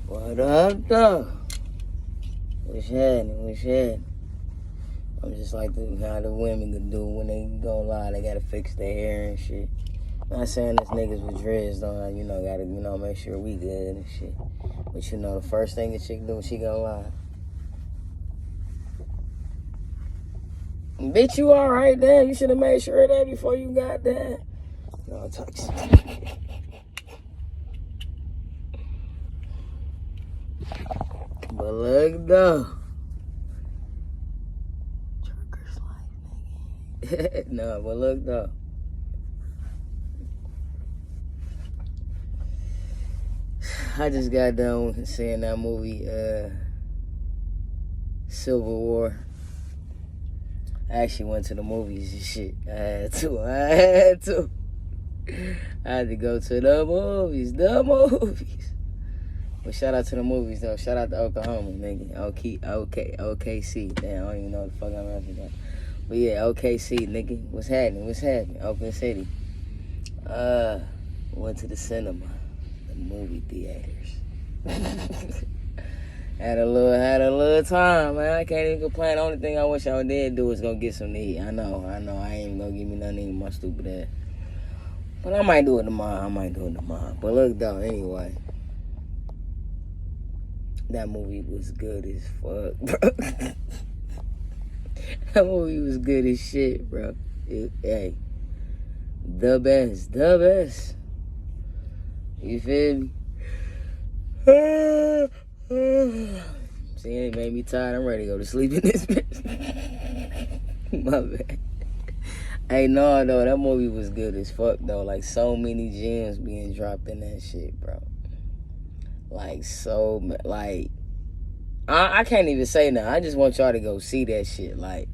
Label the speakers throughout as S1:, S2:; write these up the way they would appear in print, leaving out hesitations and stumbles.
S1: What up, though? What's happening? What's happening? I'm just like how the women can do when they go lie. They gotta fix their hair and shit. Not saying this niggas with dreads don't, gotta, make sure we good and shit. But the first thing a chick do when she gonna lie. Bitch, you alright, damn. You should have made sure of that before you got there. No, I'm talking shit. But look, though. Trucker's life, nigga. No, but look, though. I just got done seeing that movie, Civil War. I actually went to the movies and shit. I had to. I had to go to the movies. But shout out to the movies, though. Shout out to Oklahoma, nigga. OKC. Damn, I don't even know what the fuck I'm asking about. But yeah, OKC, nigga. What's happening? Oakland City. Went to the cinema. The movie theaters. Had a little time, man. I can't even complain. The only thing I wish I did do is go get some to eat. I know. I ain't even gonna give me nothing to eat, my stupid ass. But I might do it tomorrow. But look, though, anyway. That movie was good as fuck, bro. That movie was good as shit, bro. Hey, the best. You feel me? See, it made me tired. I'm ready to go to sleep in this bitch. My bad. Hey, no, though, that movie was good as fuck, though. Like, so many gems being dropped in that shit, bro. I can't even say nothing. I just want y'all to go see that shit, like.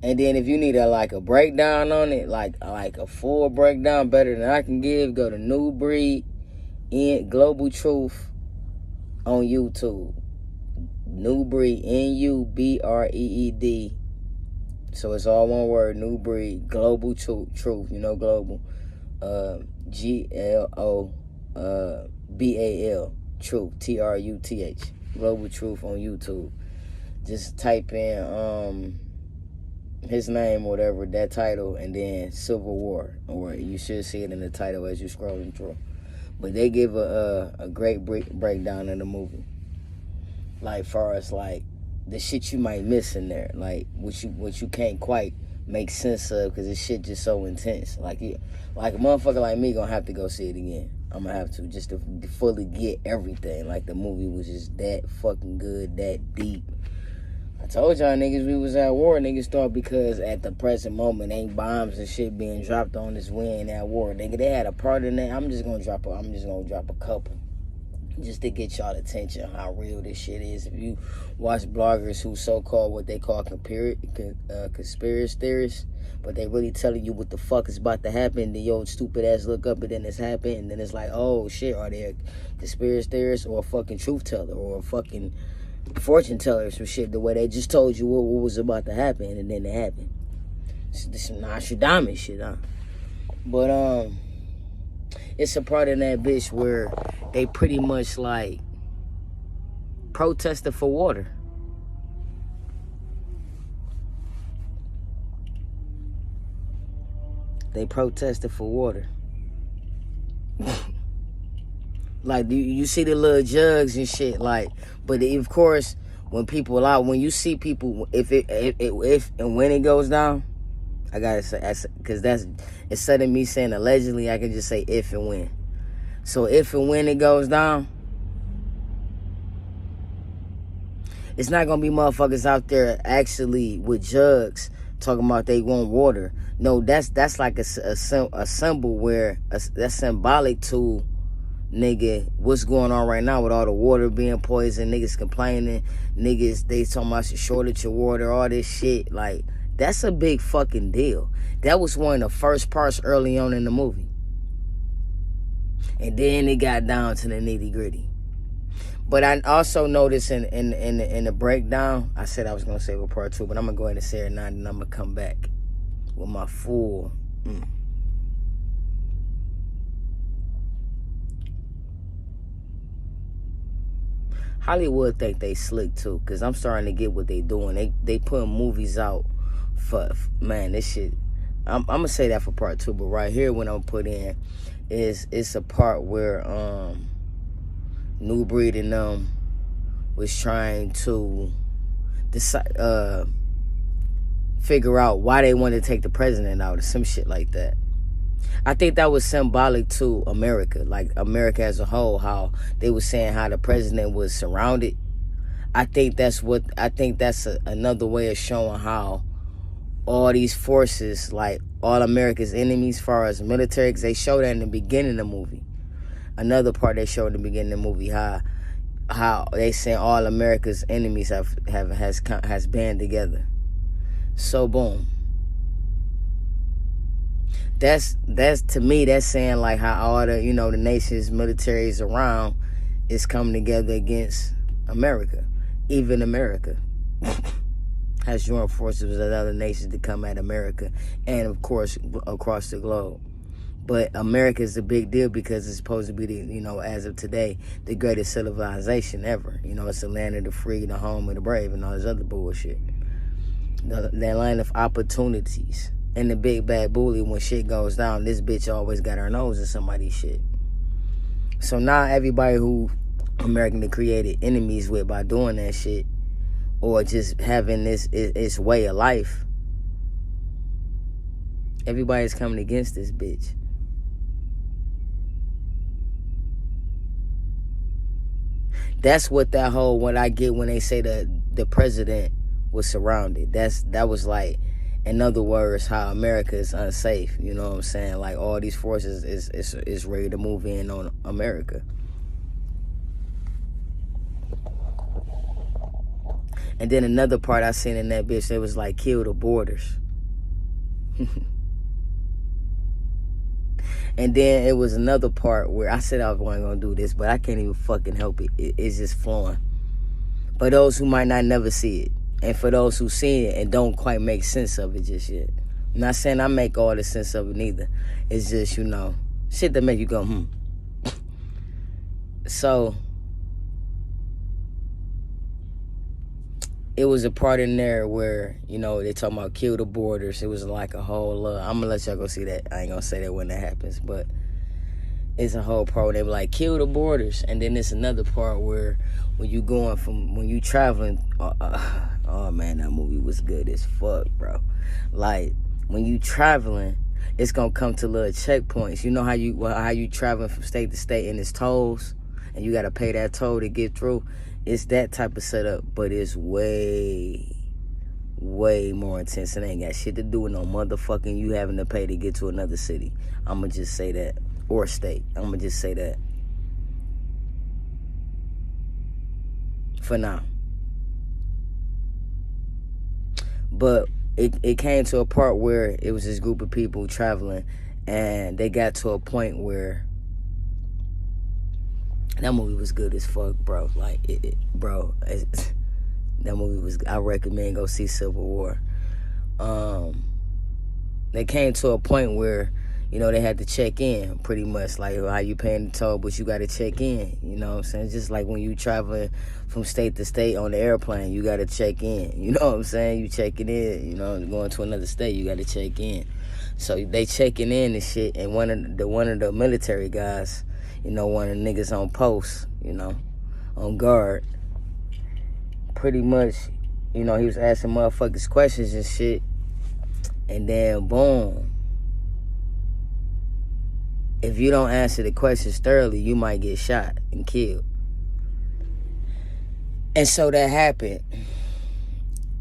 S1: And then if you need a breakdown on it, like a full breakdown better than I can give, go to New Breed in Global Truth on YouTube. New Breed, NUBREED. So it's all one word, New Breed, Global Truth, global. GLOBAL, Truth, TRUTH. Global Truth on YouTube. Just type in his name, whatever, that title, and then Civil War, or you should see it in the title as you're scrolling through. But they give a great breakdown of the movie, like far as like the shit you might miss in there, like what you can't quite make sense of because this shit just so intense. Like a motherfucker like me gonna have to go see it again. I'm gonna have to just to fully get everything. Like the movie was just that fucking good, that deep. I told y'all niggas we was at war. Niggas thought because at the present moment ain't bombs and shit being dropped on us, we ain't at war. Nigga, they had a part in that. I'm just gonna drop a couple. Just to get y'all attention how real this shit is. If you watch bloggers who so-called what they call conspiracy theorists, but they really telling you what the fuck is about to happen, then your stupid ass look up and then it's happened, and then it's like, oh shit, are they a conspiracy theorist or a fucking truth teller or a fucking fortune teller or some shit, the way they just told you what was about to happen and then it happened. This some Nostradamus shit, huh? But it's a part in that bitch where they pretty much like protested for water. They protested for water. Like you see the little jugs and shit, like, but of course when you see people, if and when it goes down, I gotta say, because instead of me saying allegedly, I can just say if and when. So if and when it goes down, it's not gonna be motherfuckers out there actually with jugs talking about they want water. No, that's like a symbol where that's symbolic to, nigga, what's going on right now with all the water being poisoned, niggas complaining, niggas, they talking about the shortage of water, all this shit. Like, that's a big fucking deal. That was one of the first parts early on in the movie. And then it got down to the nitty gritty. But I also noticed in the breakdown, I said I was going to say with part 2, but I'm going to go ahead and say it now, and I'm going to come back with my full... Hollywood think they slick too, because I'm starting to get what they doing. They putting movies out for, man, this shit. I'm going to say that for part 2, but right here when I'm put in is it's a part where New Breed and them was trying to decide, figure out why they wanted to take the president out or some shit like that. I think that was symbolic to America, like America as a whole, how they were saying how the president was surrounded. I think that's another way of showing how all these forces, like all America's enemies as far as military, because they showed that in the beginning of the movie. Another part they showed in the beginning of the movie, how they saying all America's enemies has band together. So boom. That's to me, that's saying like how all the, you know, the nation's militaries around is coming together against America. Even America has joined forces with other nations to come at America, and of course across the globe. But America is a big deal because it's supposed to be the, you know, as of today, the greatest civilization ever. You know, it's the land of the free, the home of the brave, and all this other bullshit. The land of opportunities. And the big bad bully, when shit goes down, this bitch always got her nose in somebody's shit. So now everybody who America created enemies with by doing that shit, or just having this way of life, everybody's coming against this bitch. That's what what I get when they say the president was surrounded. That was like, in other words, how America is unsafe. You know what I'm saying? Like all these forces is ready to move in on America. And then another part I seen in that bitch, it was like, kill the borders. And then it was another part where I said I wasn't going to do this, but I can't even fucking help it. It's just flowing. For those who might not never see it, and for those who see it and don't quite make sense of it just yet. I'm not saying I make all the sense of it neither. It's just, you know, shit that make you go, So, it was a part in there where, you know, they talking about kill the borders. It was like a whole, I'm going to let y'all go see that. I ain't going to say that when that happens, but it's a whole part where they were like, kill the borders. And then there's another part where when you traveling, oh man, that movie was good as fuck, bro. Like, when you traveling, it's gonna come to little checkpoints. You know how you traveling from state to state and it's tolls, and you gotta pay that toll to get through? It's that type of setup, but it's way, way more intense. It ain't got shit to do with no motherfucking you having to pay to get to another city. I'ma just say that. Or state. I'ma just say that. For now. But it came to a part where it was this group of people traveling, and they got to a point where that movie was good as fuck, bro. Like, that movie was, I recommend go see Civil War. They came to a point where, you know, they had to check in, pretty much, like how you paying the toll, but you got to check in, you know what I'm saying? Just like when you traveling from state to state on the airplane, you got to check in, you know what I'm saying? You checking in, you know, going to another state, you got to check in. So they checking in and shit, and one of the military guys, you know, one of the niggas on post, you know, on guard, pretty much, you know, he was asking motherfuckers questions and shit, and then boom. If you don't answer the questions thoroughly, you might get shot and killed. And so that happened.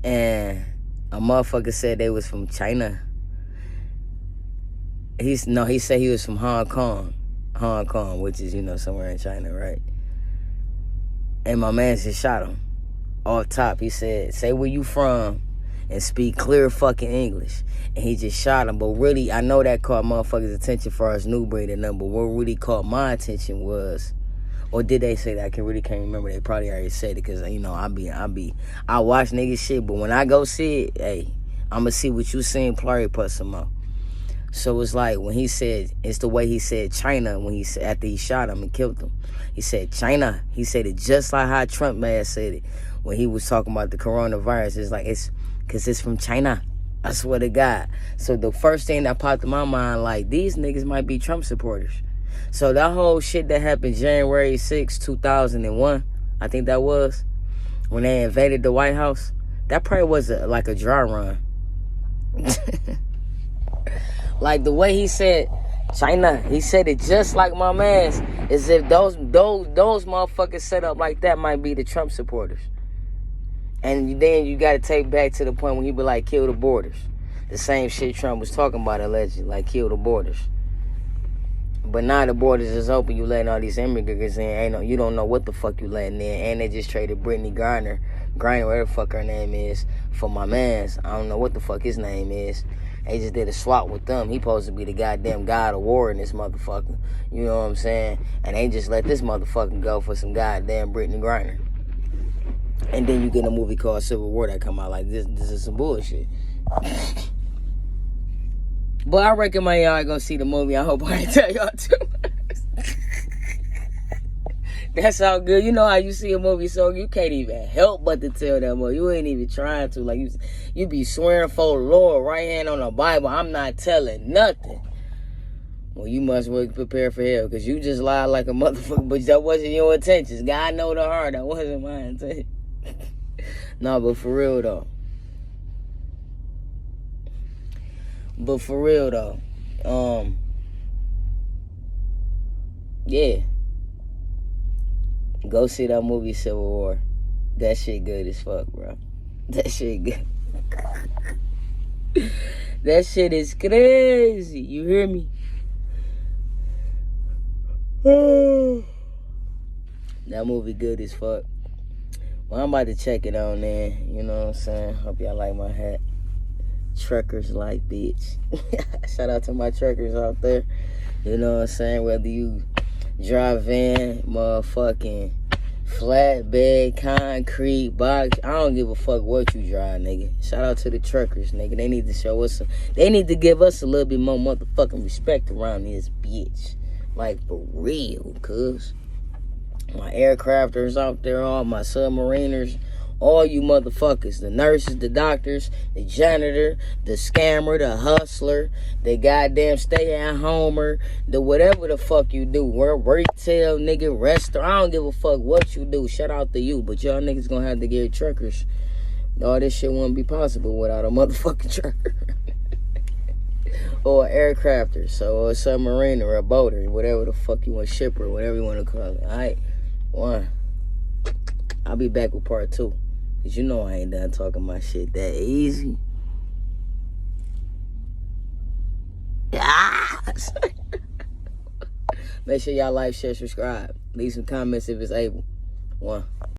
S1: And a motherfucker said they was from China. He said he was from Hong Kong. Hong Kong, which is, you know, somewhere in China, right? And my man just shot him. Off top, he said, say where you from and speak clear fucking English. And he just shot him. But really, I know that caught motherfuckers' attention for us New Breed and them. But what really caught my attention was, or did they say that? I can't remember. They probably already said it, because, you know, I watch niggas shit. But when I go see it, hey, I'm going to see what you seen, plurry put some more. So it's like when he said, it's the way he said China when he said, after he shot him and killed him. He said China. He said it just like how Trump man said it when he was talking about the coronavirus. It's like, it's because it's from China. I swear to God. So the first thing that popped in my mind, like, these niggas might be Trump supporters. So that whole shit that happened January 6, 2001, I think that was, when they invaded the White House, that probably was like a dry run. Like the way he said China, he said it just like my man's, as if those motherfuckers set up like that might be the Trump supporters. And then you got to take back to the point when he be like, kill the borders. The same shit Trump was talking about allegedly, like kill the borders. But now the borders is open, you letting all these immigrants in. You don't know what the fuck you letting in. And they just traded Brittany Griner, whatever the fuck her name is, for my mans. I don't know what the fuck his name is. They just did a swap with them. He supposed to be the goddamn god of war in this motherfucker. You know what I'm saying? And they just let this motherfucker go for some goddamn Brittany Griner. And then you get a movie called Civil War that come out like this. This is some bullshit. But I recommend y'all go see the movie. I hope I ain't tell y'all too much. That's how good. You know how you see a movie so you can't even help but to tell that movie. You ain't even trying to. Like, you be swearing for the Lord, right hand on the Bible. I'm not telling nothing. Well, you must well prepare for hell, because you just lied like a motherfucker, but that wasn't your intentions. God know the heart. That wasn't my intention. No, but for real though. Yeah. Go see that movie Civil War. That shit good as fuck, bro. That shit good. That shit is crazy. You hear me? That movie good as fuck. Well, I'm about to check it on there. You know what I'm saying? Hope y'all like my hat. Truckers like bitch. Shout out to my truckers out there. You know what I'm saying? Whether you drive van, motherfucking flatbed, concrete, box, I don't give a fuck what you drive, nigga. Shout out to the truckers, nigga. They need to show us they need to give us a little bit more motherfucking respect around this bitch. Like, for real, cuz. My aircrafters out there, all my submariners, all you motherfuckers, the nurses, the doctors, the janitor, the scammer, the hustler, the goddamn stay-at-homer, the whatever the fuck you do, retail, nigga, restaurant, I don't give a fuck what you do, shout out to you, but y'all niggas gonna have to get truckers. All this shit wouldn't be possible without a motherfucking trucker. Or an aircrafter, so a submariner, or a boater, whatever the fuck you want, shipper, whatever you want to call it. Alright, one. I'll be back with part 2. Cause you know I ain't done talking my shit that easy. Make sure y'all like, share, subscribe. Leave some comments if it's able. 1.